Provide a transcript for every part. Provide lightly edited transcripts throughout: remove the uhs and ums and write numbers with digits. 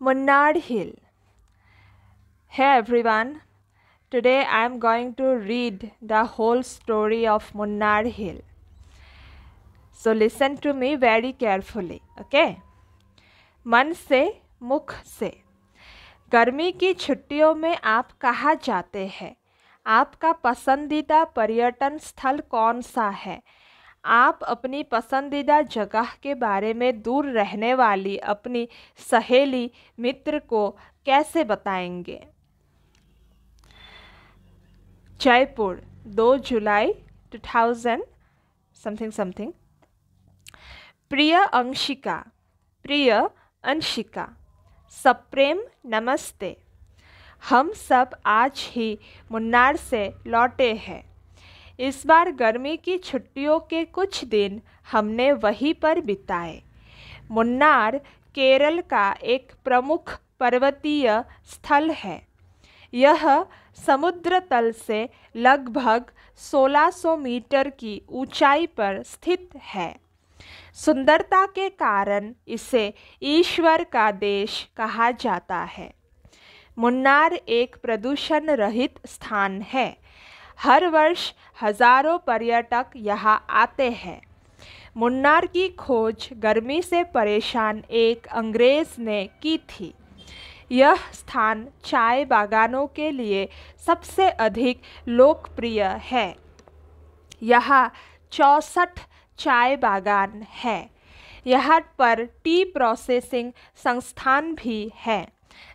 Munnar Hill. Hey everyone, today I am going to read the whole story of Munnar Hill. So listen to me very carefully, okay? मन से मुख से। गर्मी की छुट्टियों में आप कहाँ जाते हैं? आपका पसंदीदा पर्यटन स्थल कौन सा है? आप अपनी पसंदीदा जगह के बारे में दूर रहने वाली अपनी सहेली मित्र को कैसे बताएंगे? जयपुर 2 जुलाई 2000 समथिंग। प्रिय अंशिका, सप्रेम नमस्ते। हम सब आज ही मुन्नार से लौटे हैं। इस बार गर्मी की छुट्टियों के कुछ दिन हमने वहीं पर बिताए। मुन्नार केरल का एक प्रमुख पर्वतीय स्थल है। यह समुद्र तल से लगभग 1600 मीटर की ऊंचाई पर स्थित है। सुंदरता के कारण इसे ईश्वर का देश कहा जाता है। मुन्नार एक प्रदूषण रहित स्थान है। हर वर्ष हजारों पर्यटक यहाँ आते हैं। मुन्नार की खोज गर्मी से परेशान एक अंग्रेज ने की थी। यह स्थान चाय बागानों के लिए सबसे अधिक लोकप्रिय है। यहाँ 64 चाय बागान है। यहाँ पर टी प्रोसेसिंग संस्थान भी है,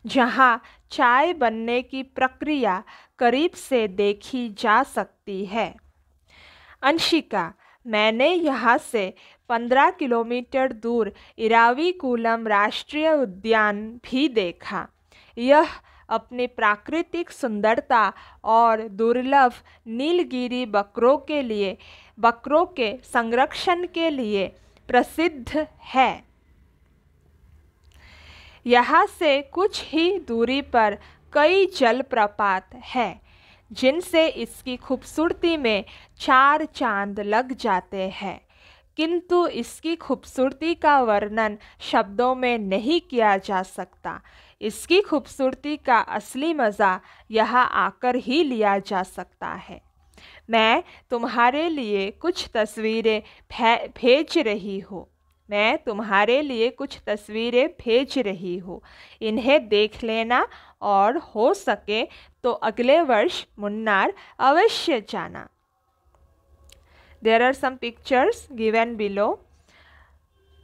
जहाँ चाय बनने की प्रक्रिया करीब से देखी जा सकती है। अंशिका, मैंने यहाँ से 15 किलोमीटर दूर इराविकुलम राष्ट्रीय उद्यान भी देखा। यह अपनी प्राकृतिक सुंदरता और दुर्लभ नीलगिरी बकरों के संरक्षण के लिए प्रसिद्ध है। यहाँ से कुछ ही दूरी पर कई जलप्रपात हैं, जिनसे इसकी खूबसूरती में 4 चांद लग जाते हैं। किंतु इसकी खूबसूरती का वर्णन शब्दों में नहीं किया जा सकता। इसकी खूबसूरती का असली मज़ा यहाँ आकर ही लिया जा सकता है। मैं तुम्हारे लिए कुछ तस्वीरें भेज रही हूँ। इन्हें देख लेना और हो सके तो अगले वर्ष मुन्नार अवश्य जाना। There are some pictures given below.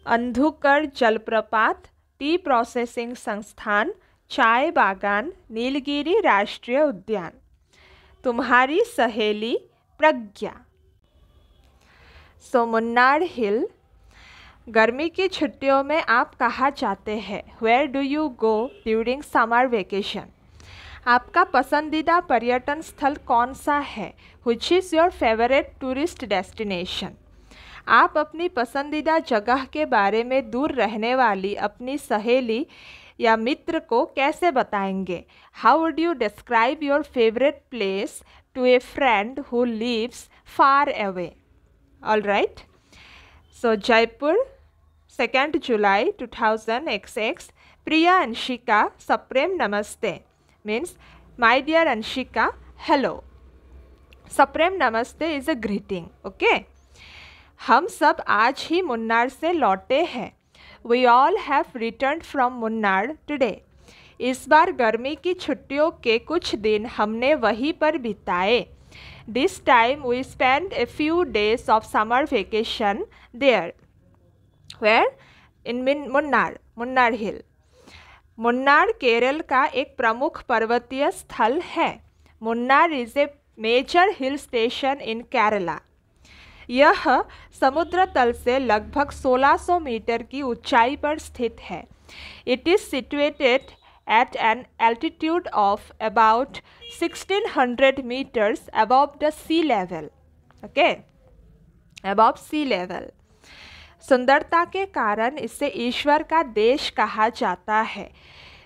अंधुकर जलप्रपात, टी प्रोसेसिंग संस्थान, चाय बागान, नीलगिरी राष्ट्रीय उद्यान। तुम्हारी सहेली प्रज्ञा। सो मुन्नार हिल। गर्मी की छुट्टियों में आप कहाँ जाते हैं? Where do you go during summer vacation? आपका पसंदीदा पर्यटन स्थल कौन सा है? Which is your favorite tourist destination? आप अपनी पसंदीदा जगह के बारे में दूर रहने वाली अपनी सहेली या मित्र को कैसे बताएंगे? How would you describe your favorite place to a friend who lives far away? All right. So Jaipur, 2 July 2000 XX. Priya Anshika, Saprem Namaste. Means, my dear Anshika, hello. Saprem Namaste is a greeting, okay? हम सब आज ही मुन्नार से लौटे हैं। We all have returned from Munnar today. इस बार गर्मी की छुट्टियों के कुछ दिन हमने वहीं पर बिताए। This time we spent a few days of summer vacation there. Where? In Munnar हिल। मुन्नार केरल का एक प्रमुख पर्वतीय स्थल है। Munnar is a major hill station in Kerala. यह समुद्र तल से लगभग 1600 मीटर की ऊंचाई पर स्थित है। It is situated at an altitude of about 1600 meters above the sea level. Okay, above sea level. सुंदरता के कारण इसे ईश्वर का देश कहा जाता है।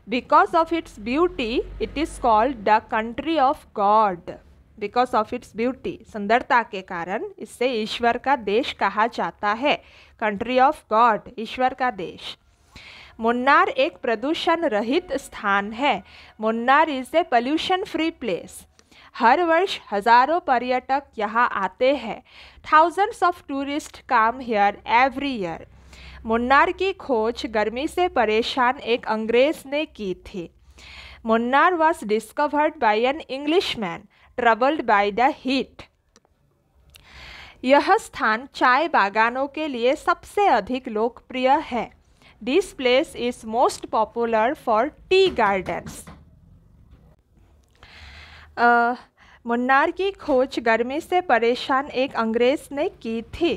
Because of its beauty, it is called the country of God. Because of its beauty, सुंदरता के कारण इसे ईश्वर का देश कहा जाता है। Country of God, ईश्वर का देश। मुन्नार एक प्रदूषण रहित स्थान है। Munnar is a pollution free place. हर वर्ष हजारों पर्यटक यहाँ आते हैं। Thousands of tourist come here every year. Munnar की खोज गर्मी से परेशान एक अंग्रेज ने की थी। Munnar was discovered by an Englishman troubled by the heat. यह स्थान चाय बागानों के लिए सबसे अधिक लोकप्रिय है। This place is most popular for tea gardens. Munnar की खोज गर्मी से परेशान एक अंग्रेज ने की थी।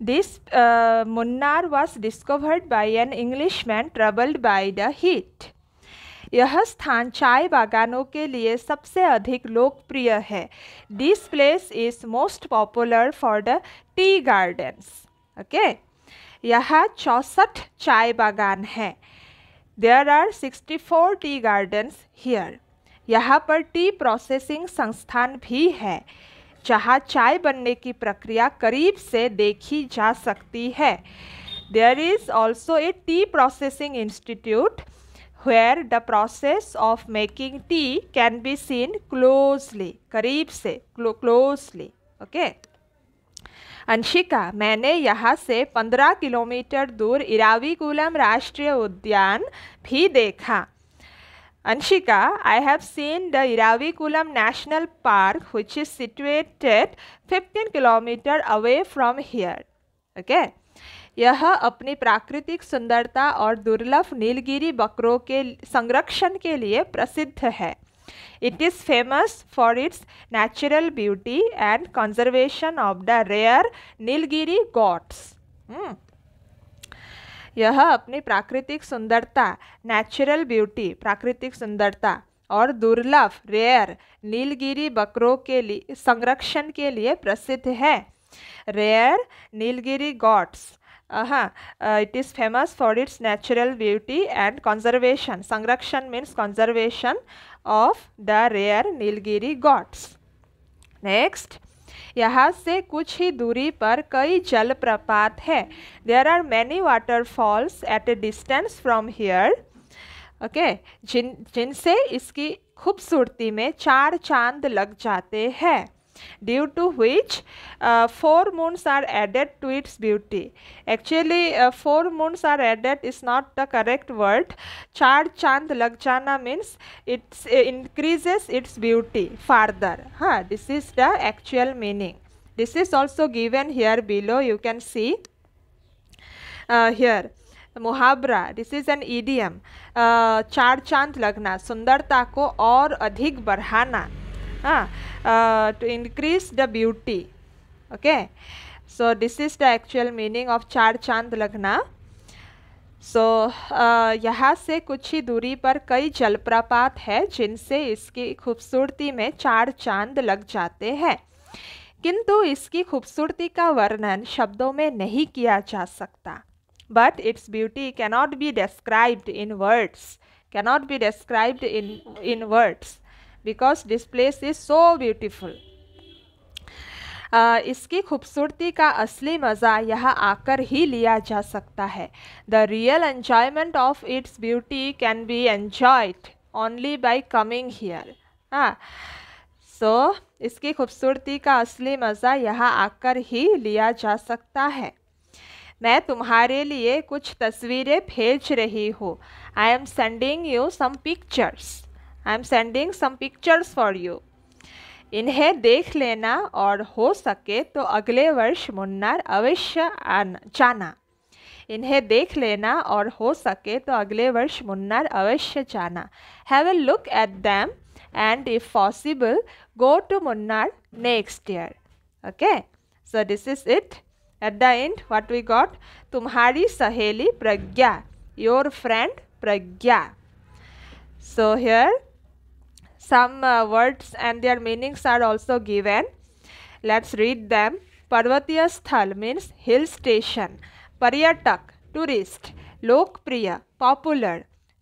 This Munnar was discovered by an Englishman troubled by the heat. यह स्थान चाय बागानों के लिए सबसे अधिक लोकप्रिय है। This place is most popular for the tea gardens. Okay, यहाँ 64 चाय बागान हैं। There are 64 tea gardens here. यहाँ पर टी प्रोसेसिंग संस्थान भी है जहाँ चाय बनने की प्रक्रिया करीब से देखी जा सकती है। There is also a tea processing institute where the process of making tea can be seen closely, करीब से closely. Okay. अंशिका, मैंने यहाँ से 15 किलोमीटर दूर इराविकुलम राष्ट्रीय उद्यान भी देखा। Anshika, I have seen the Iravikulam National Park which is situated 15 kilometers away from here. Okay. यह अपनी प्राकृतिक सुंदरता और दुर्लभ नीलगिरी बकरों के संरक्षण के लिए प्रसिद्ध है। It is famous for its natural beauty and conservation of the rare Nilgiri goats. यह अपनी प्राकृतिक सुंदरता, नेचुरल ब्यूटी, प्राकृतिक सुंदरता और दुर्लभ रेयर नीलगिरी बकरों के लिए संरक्षण के लिए प्रसिद्ध है। Rare Nilgiri goats, it is famous for its natural beauty and conservation. संरक्षण means conservation of the rare Nilgiri goats. Next, यहाँ से कुछ ही दूरी पर कई जलप्रपात है। There are many waterfalls at a distance from here. Okay, जिनसे इसकी खूबसूरती में 4 चांद लग जाते हैं। Due to which 4 moons are added to its beauty. Actually 4 moons are added is not the correct word. 4 चांद लग जाना means it increases its beauty further. This is the actual meaning. This is also given here below. You can see here. मुहावरा, this is an idiom. 4 चांद लगना, सुंदरता को और अधिक बढ़ाना, to increase the beauty. Okay, so this is the actual meaning of 4 चांद लगना. So यहाँ से कुछ ही दूरी पर कई जलप्रपात है जिनसे इसकी खूबसूरती में 4 चांद लग जाते हैं, किंतु इसकी खूबसूरती का वर्णन शब्दों में नहीं किया जा सकता। But its beauty cannot be described in words. Cannot be described in words. Because this place is so beautiful. इसकी खूबसूरती का असली मज़ा यहाँ आकर ही लिया जा सकता है। The real enjoyment of its beauty can be enjoyed only by coming here. So इसकी खूबसूरती का असली मज़ा यहाँ आकर ही लिया जा सकता है। मैं तुम्हारे लिए कुछ तस्वीरें भेज रही हूँ। I am sending you some pictures. I am sending some pictures for you. इन्हें देख लेना और हो सके तो अगले वर्ष मुन्नार अवश्य जाना। इन्हें देख लेना और हो सके तो अगले वर्ष मुन्नार अवश्य जाना। Have a look at them and if possible go to Munnar next year. Okay, so this is it. At the end what we got? तुम्हारी सहेली प्रज्ञा, your friend Pragya. So here some words and their meanings are also given. Let's read them. पर्वतीय स्थल means hill station. पर्यटक tourist. लोकप्रिय popular.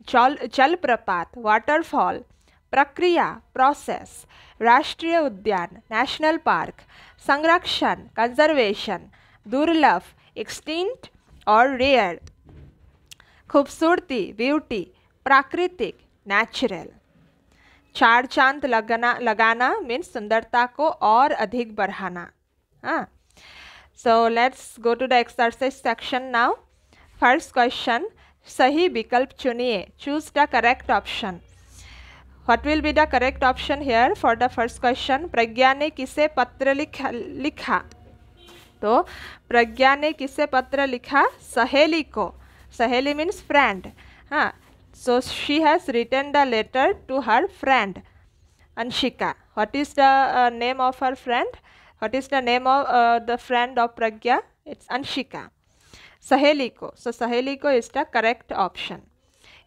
जलप्रपात waterfall. प्रक्रिया process. राष्ट्रीय उद्यान national park. संरक्षण conservation. दुर्लभ extinct or rare. खूबसूरती ब्यूटी, प्राकृतिक नेचुरल। चार चांद लगाना मीन्स सुंदरता को और अधिक बढ़ाना। हाँ, so let's go to the exercise section now. First question, सही विकल्प चुनिए, choose the correct option. What will be the correct option here for the first question? Pragya ने किसे पत्र लिखा? तो प्रज्ञा ने किसे पत्र लिखा? सहेली को। सहेली मीन्स फ्रेंड। हाँ, so she has written the letter to her friend Anshika. What is the name of her friend? What is the name of the friend of Pragya? It's Anshika. सहेली को, so सहेली को is the correct option.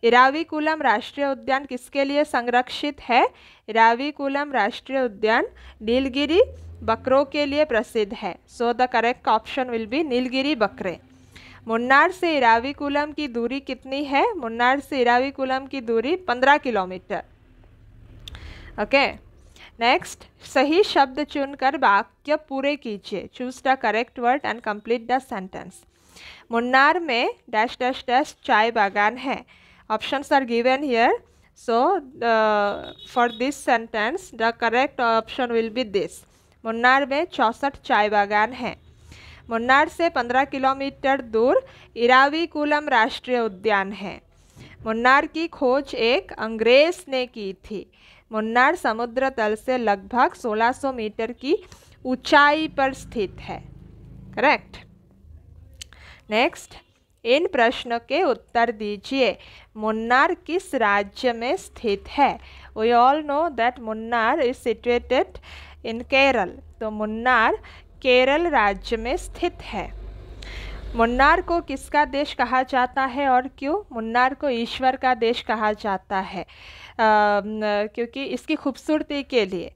Eravikulam राष्ट्रीय उद्यान किसके लिए संरक्षित है? इराविकुलम राष्ट्रीय उद्यान नीलगिरी बकरों के लिए प्रसिद्ध है। so the correct option will be Nilgiri बकरे। मुन्नार से इराविकुलम की दूरी कितनी है? मुन्नार से इराविकुलम की दूरी 15 किलोमीटर। ओके, नेक्स्ट, सही शब्द चुनकर वाक्य पूरे कीजिए। Choose the correct word and complete the sentence. Munnar में डैश डैश डैश चाय बागान है। Options are given here, so for this sentence the correct option will be this. Munnar में 64 चाय बागान हैं। मुन्नार से 15 किलोमीटर दूर इराविकुलम राष्ट्रीय उद्यान है। मुन्नार की खोज एक अंग्रेज ने की थी। मुन्नार समुद्र तल से लगभग 1600 मीटर की ऊंचाई पर स्थित है। करेक्ट। नेक्स्ट, इन प्रश्नों के उत्तर दीजिए। मुन्नार किस राज्य में स्थित है? We all know that Munnar is situated in Kerala. तो मुन्नार केरल राज्य में स्थित है। मुन्नार को किसका देश कहा जाता है और क्यों? मुन्नार को ईश्वर का देश कहा जाता है क्योंकि इसकी खूबसूरती के लिए।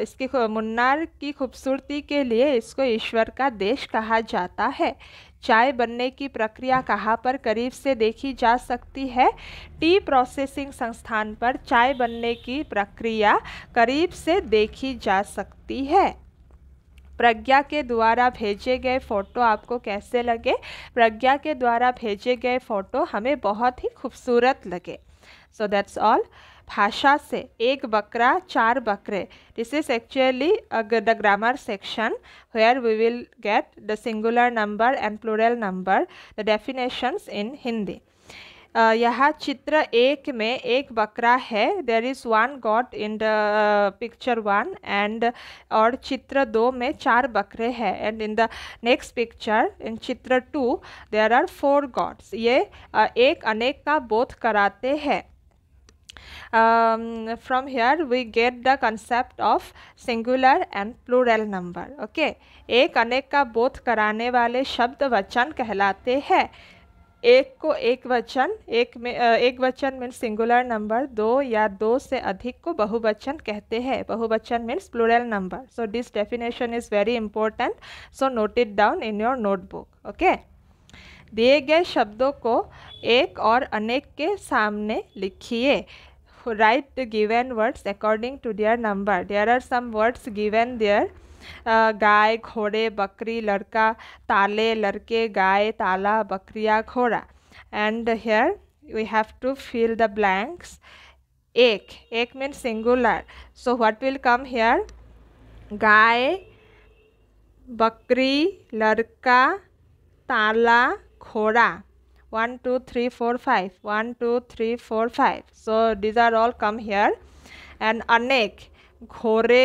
इसकी मुन्नार की खूबसूरती के लिए इसको ईश्वर का देश कहा जाता है। चाय बनने की प्रक्रिया कहाँ पर करीब से देखी जा सकती है? टी प्रोसेसिंग संस्थान पर चाय बनने की प्रक्रिया करीब से देखी जा सकती है। प्रज्ञा के द्वारा भेजे गए फ़ोटो आपको कैसे लगे? प्रज्ञा के द्वारा भेजे गए फ़ोटो हमें बहुत ही खूबसूरत लगे। So that's all. भाषा से एक बकरा 4 बकरे, this is actually the grammar section where we will get the singular number and plural number, the definitions in Hindi. यहाँ चित्र 1 में एक बकरा है, there is 1 goat in the picture 1 and, और चित्र 2 में 4 बकरे हैं and in the next picture in चित्र 2 देर आर 4 गॉड्स। ये एक अनेक का बोध कराते हैं। From here we get the concept of singular and plural number. Okay, एक अनेक का बोध कराने वाले शब्द वचन कहलाते हैं। एक को एक वचन, एक वचन मीन्स सिंगुलर नंबर, 2 या 2 से अधिक को बहुवचन कहते हैं। बहुवचन means plural number. So this definition is very important, so note it down in your notebook. Okay, दिए गए शब्दों को एक और अनेक के सामने लिखिए। Write the given words according to their number. There are some words given there. गाय, घोड़े, बकरी, लड़का, ताले, लड़के, गाय, ताला, बकरिया, घोड़ा। And here we have to fill the blanks. एक means singular. So what will come here? गाय, बकरी, लड़का, ताला, घोड़ा। 1 2 3 4 5 1 2 3 4 5, so these are all come here. And अनेक, घोड़े,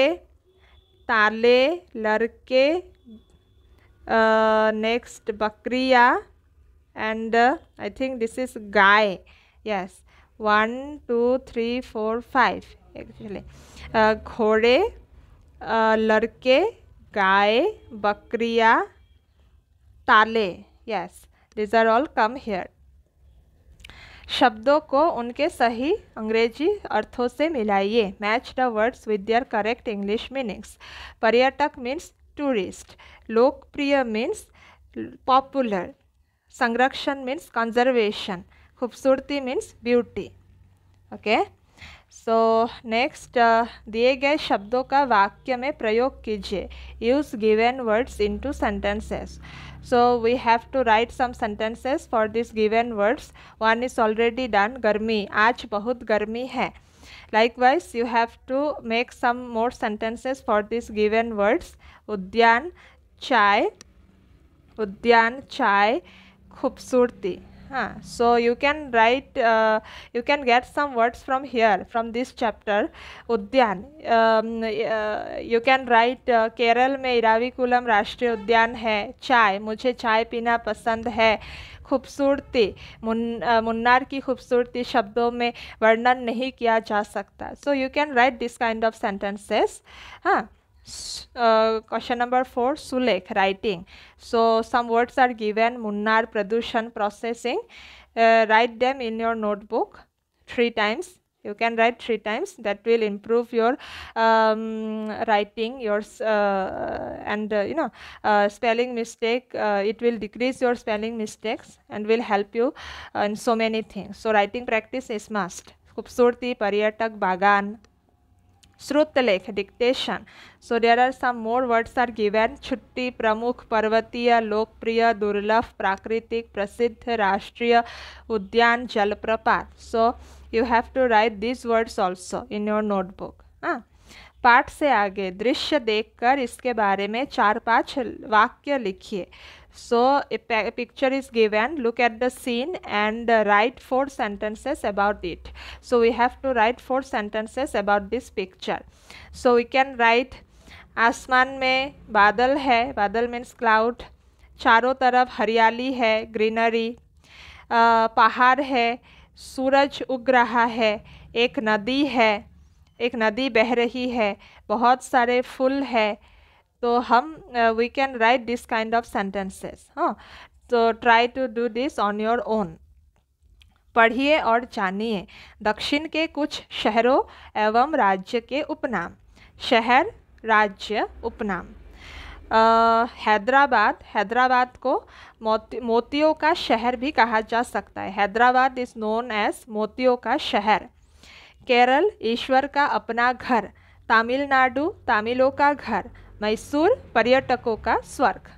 ताले, लड़के, next बकरिया, and I think this is guy. Yes, 1 2 3 4 5 actually. घोड़े, लड़के, गाय, बकरिया, ताले. Yes, these are all come here. शब्दों को उनके सही अंग्रेजी अर्थों से मिलाइए। Match the words with their correct English meanings. पर्यटक मीन्स टूरिस्ट, लोकप्रिय मीन्स पॉपुलर, संरक्षण मीन्स कंजर्वेशन, खूबसूरती means beauty. Okay, so next, दिए गए शब्दों का वाक्य में प्रयोग कीजिए. Use given words into sentences. So we have to write some sentences for these given words. One is already done. गर्मी, आज बहुत गर्मी है. Likewise, you have to make some more sentences for these given words. उद्यान, चाय, खूबसूरती. So you can write, you can get some words from here, from this chapter. उद्यान, you can write, Kerala में इराविकुलम राष्ट्रीय उद्यान है. चाय, मुझे चाय पीना पसंद है. खूबसूरती, मुन्नार की खूबसूरती शब्दों में वर्णन नहीं किया जा सकता. So you can write this kind of sentences. Question number 4, सुलेख, writing. So some words are given. Munnar, प्रदूषण, processing. Write them in your notebook 3 times. You can write 3 times. That will improve your writing, your and spelling mistake. It will decrease your spelling mistakes and will help you in so many things. So writing practice is must. खूबसूरती, पर्यटक, बागान. श्रुतलेख, dictation. So there are some more words are given. छुट्टी, प्रमुख, पर्वतीय, लोकप्रिय, दुर्लभ, प्राकृतिक, प्रसिद्ध, राष्ट्रीय उद्यान, जलप्रपात. So you have to write these words also in your notebook. पाठ से आगे, दृश्य देखकर इसके बारे में 4-5 वाक्य लिखिए. So a picture is given. Look at the scene and write 4 sentences about it. So we have to write 4 sentences about this picture. So we can write, आसमान में बादल है. बादल means cloud. चारों तरफ हरियाली है, ग्रीनरी. पहाड़ है, सूरज उग रहा है. एक नदी है, एक नदी बह रही है. बहुत सारे फूल है. तो हम we can write this kind of sentences. So try to do this on your own. पढ़िए और जानिए. दक्षिण के कुछ शहरों एवं राज्य के उपनाम. शहर, राज्य, उपनाम. हैदराबाद को मोतियों का शहर भी कहा जा सकता है. हैदराबाद इज नोन एज मोतियों का शहर. केरल, ईश्वर का अपना घर. तमिलनाडु, तमिलों का घर. मैसूर, पर्यटकों का स्वर्ग.